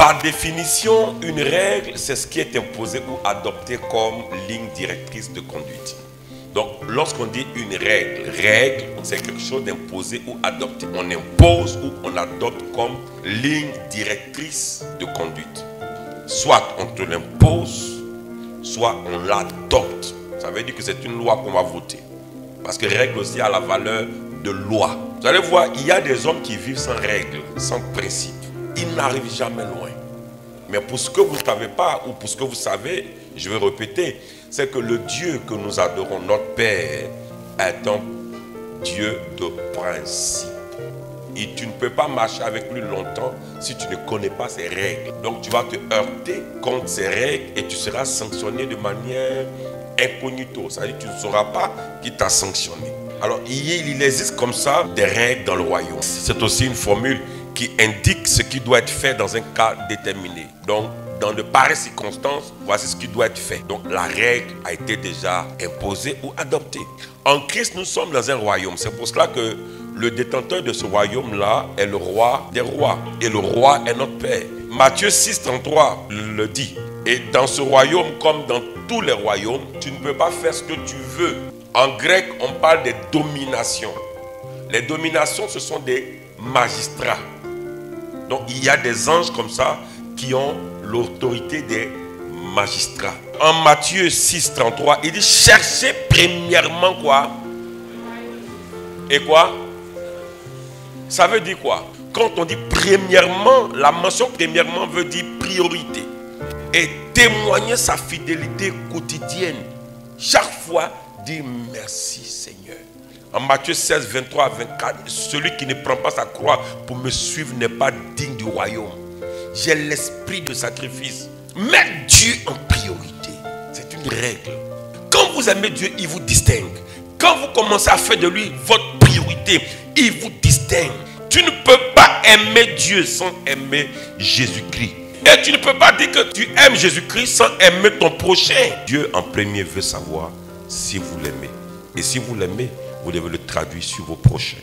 Par définition, une règle, c'est ce qui est imposé ou adopté comme ligne directrice de conduite. Donc, lorsqu'on dit une règle, c'est quelque chose d'imposé ou adopté. On impose ou on adopte comme ligne directrice de conduite. Soit on te l'impose, soit on l'adopte. Ça veut dire que c'est une loi qu'on va voter. Parce que règle aussi a la valeur de loi. Vous allez voir, il y a des hommes qui vivent sans règle, sans principe. Ils n'arrivent jamais loin. Mais pour ce que vous ne savez pas, ou pour ce que vous savez, je vais répéter, c'est que le Dieu que nous adorons, notre Père, est un Dieu de principe. Et tu ne peux pas marcher avec lui longtemps si tu ne connais pas ses règles. Donc tu vas te heurter contre ses règles et tu seras sanctionné de manière incognito. C'est-à-dire que tu ne sauras pas qui t'a sanctionné. Alors il existe comme ça des règles dans le royaume. C'est aussi une formule qui indique ce qui doit être fait dans un cas déterminé. Donc, dans de pareilles circonstances, voici ce qui doit être fait. Donc, la règle a été déjà imposée ou adoptée. En Christ, nous sommes dans un royaume. C'est pour cela que le détenteur de ce royaume-là est le roi des rois. Et le roi est notre Père. Matthieu 6, 33 le dit. Et dans ce royaume, comme dans tous les royaumes, tu ne peux pas faire ce que tu veux. En grec, on parle des dominations. Les dominations, ce sont des magistrats. Donc il y a des anges comme ça qui ont l'autorité des magistrats. En Matthieu 6, 33, il dit cherchez premièrement quoi? Et quoi? Ça veut dire quoi? Quand on dit premièrement, la mention premièrement veut dire priorité. Et témoigner sa fidélité quotidienne. Chaque fois, dire merci Seigneur. En Matthieu 16, 23 à 24, celui qui ne prend pas sa croix pour me suivre n'est pas digne du royaume. J'ai l'esprit de sacrifice. Mettre Dieu en priorité, c'est une règle. Quand vous aimez Dieu, il vous distingue. Quand vous commencez à faire de lui votre priorité, il vous distingue. Tu ne peux pas aimer Dieu sans aimer Jésus-Christ. Et tu ne peux pas dire que tu aimes Jésus-Christ sans aimer ton prochain. Dieu en premier veut savoir si vous l'aimez. Et si vous l'aimez, vous devez le traduire sur vos prochains.